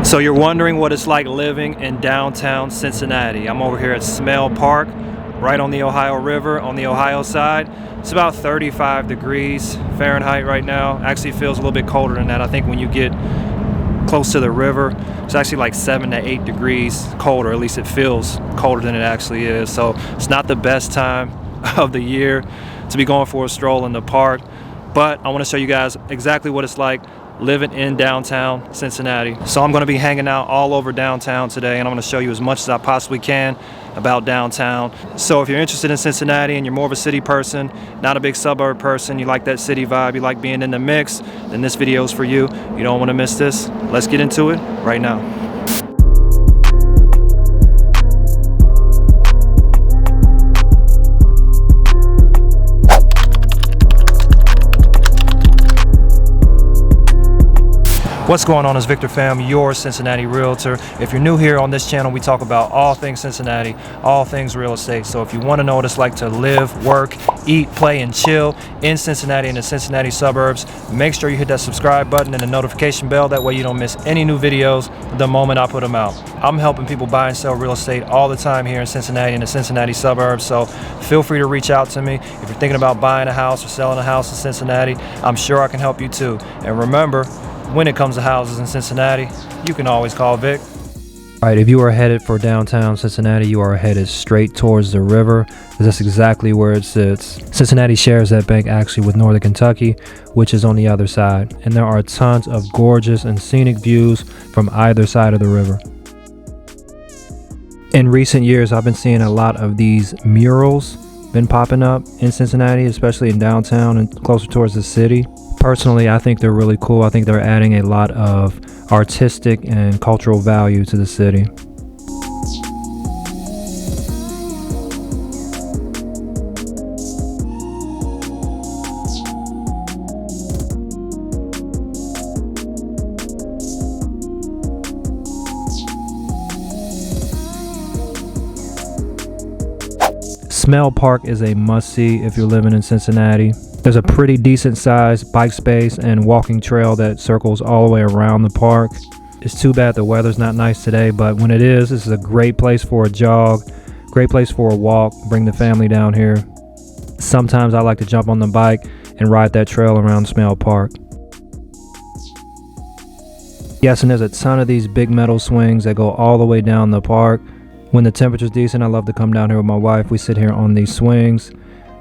So you're wondering what it's like living in downtown Cincinnati. I'm over here at Smale Park, right on the Ohio River, on the Ohio side. It's about 35 degrees Fahrenheit right now. Actually feels a little bit colder than that. I think when you get close to the river, it's actually like 7 to 8 degrees colder. At least it feels colder than it actually is. So it's not the best time of the year to be going for a stroll in the park. But I want to show you guys exactly what it's like living in downtown Cincinnati. So I'm going to be hanging out all over downtown today, and I'm going to show you as much as I possibly can about downtown. So if you're interested in Cincinnati and you're more of a city person, not a big suburb person, you like that city vibe, you like being in the mix, then this video is for you. You don't want to miss this. Let's get into it right now. What's going on? It's Victor Pham, your Cincinnati realtor. If you're new here on this channel, we talk about all things Cincinnati, all things real estate. So if you want to know what it's like to live, work, eat, play, and chill in Cincinnati and the Cincinnati suburbs, make sure you hit that subscribe button and the notification bell. That way you don't miss any new videos the moment I put them out. I'm helping people buy and sell real estate all the time here in Cincinnati and the Cincinnati suburbs. So feel free to reach out to me. If you're thinking about buying a house or selling a house in Cincinnati, I'm sure I can help you too. And remember, when it comes to houses in Cincinnati, you can always call Vic. All right, if you are headed for downtown Cincinnati, you are headed straight towards the river, because that's exactly where it sits. Cincinnati shares that bank actually with Northern Kentucky, which is on the other side. And there are tons of gorgeous and scenic views from either side of the river. In recent years, I've been seeing a lot of these murals been popping up in Cincinnati, especially in downtown and closer towards the city. Personally, I think they're really cool. I think they're adding a lot of artistic and cultural value to the city. Smale Park is a must-see if you're living in Cincinnati. There's a pretty decent sized bike space and walking trail that circles all the way around the park. It's too bad the weather's not nice today, but when it is, this is a great place for a jog, great place for a walk, bring the family down here. Sometimes I like to jump on the bike and ride that trail around Smale Park. Yes, and there's a ton of these big metal swings that go all the way down the park. When the temperature's decent, I love to come down here with my wife. We sit here on these swings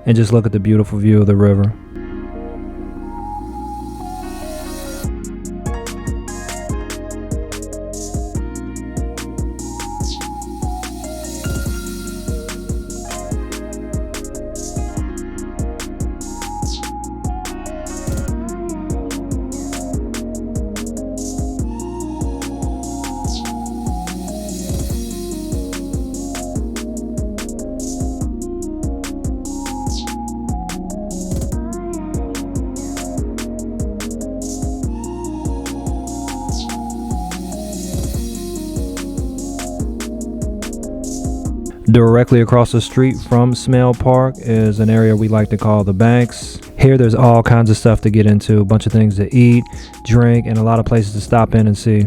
and just look at the beautiful view of the river. Directly across the street from Smale Park is an area we like to call the Banks. Here there's all kinds of stuff to get into, a bunch of things to eat, drink, and a lot of places to stop in and see.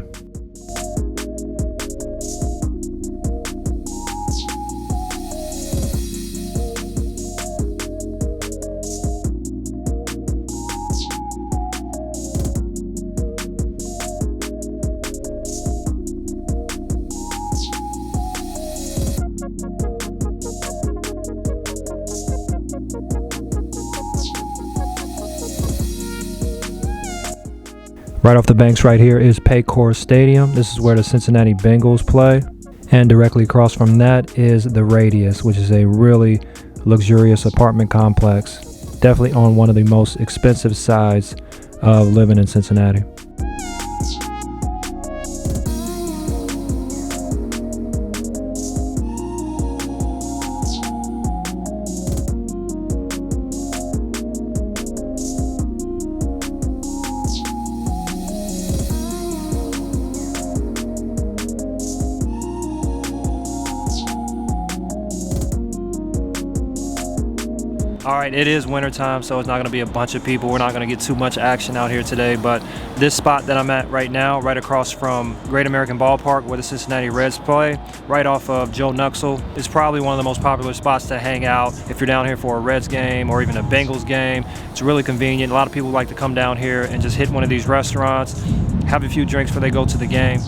Right off the Banks right here is Paycor Stadium. This is where the Cincinnati Bengals play. And directly across from that is the Radius, which is a really luxurious apartment complex. Definitely on one of the most expensive sides of living in Cincinnati. All right, it is winter time, so it's not gonna be a bunch of people. We're not gonna get too much action out here today, but this spot that I'm at right now, right across from Great American Ballpark where the Cincinnati Reds play, right off of Joe Nuxle, is probably one of the most popular spots to hang out if you're down here for a Reds game or even a Bengals game. It's really convenient. A lot of people like to come down here and just hit one of these restaurants, have a few drinks before they go to the game.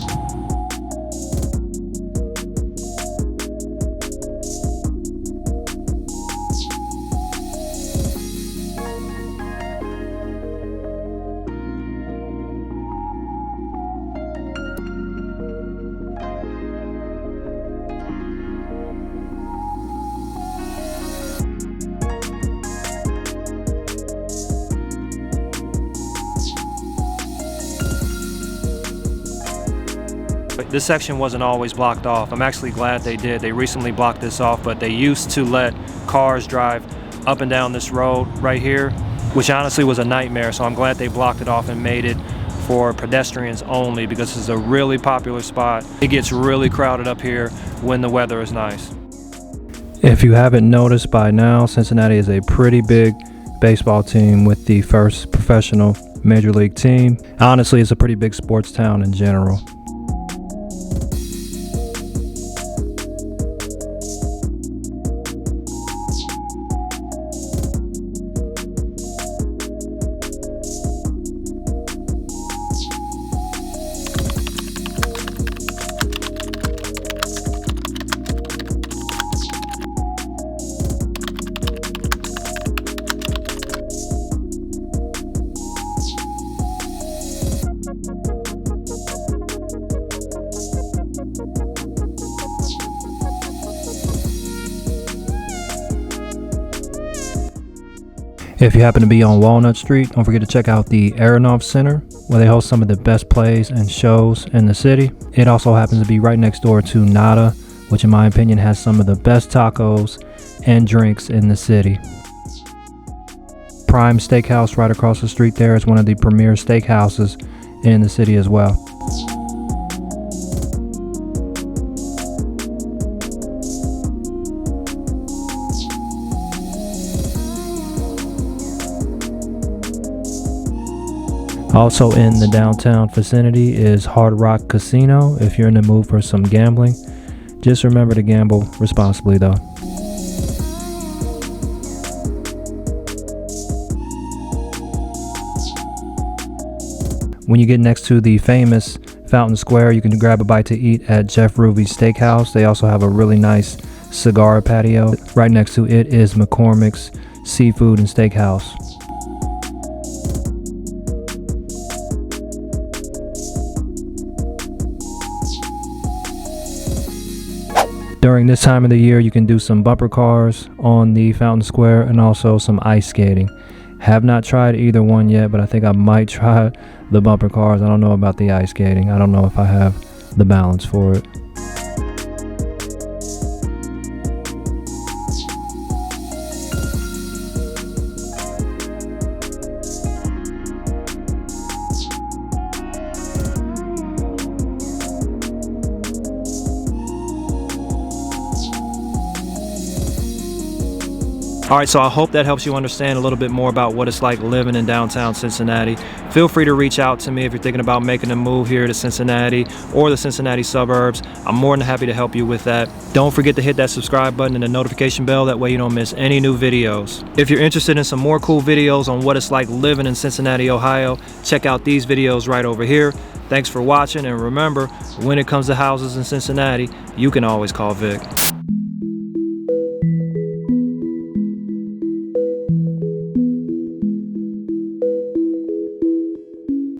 This section wasn't always blocked off. I'm actually glad they did. They recently blocked this off, but they used to let cars drive up and down this road right here, which honestly was a nightmare. So I'm glad they blocked it off and made it for pedestrians only, because this is a really popular spot. It gets really crowded up here when the weather is nice. If you haven't noticed by now, Cincinnati is a pretty big baseball team with the first professional major league team. Honestly, it's a pretty big sports town in general. If you happen to be on Walnut Street, don't forget to check out the Aronoff Center, where they host some of the best plays and shows in the city. It also happens to be right next door to Nada, which in my opinion has some of the best tacos and drinks in the city. Prime Steakhouse right across the street there is one of the premier steakhouses in the city as well. Also in the downtown vicinity is Hard Rock Casino if you're in the mood for some gambling. Just remember to gamble responsibly though. When you get next to the famous Fountain Square, you can grab a bite to eat at Jeff Ruby's Steakhouse. They also have a really nice cigar patio. Right next to it is McCormick's Seafood and Steakhouse. During this time of the year, you can do some bumper cars on the Fountain Square and also some ice skating. Have not tried either one yet, but I think I might try the bumper cars. I don't know about the ice skating. I don't know if I have the balance for it. All right, so I hope that helps you understand a little bit more about what it's like living in downtown Cincinnati. Feel free to reach out to me if you're thinking about making a move here to Cincinnati or the Cincinnati suburbs. I'm more than happy to help you with that. Don't forget to hit that subscribe button and the notification bell. That way you don't miss any new videos. If you're interested in some more cool videos on what it's like living in Cincinnati, Ohio, check out these videos right over here. Thanks for watching, and remember, when it comes to houses in Cincinnati, you can always call Vic.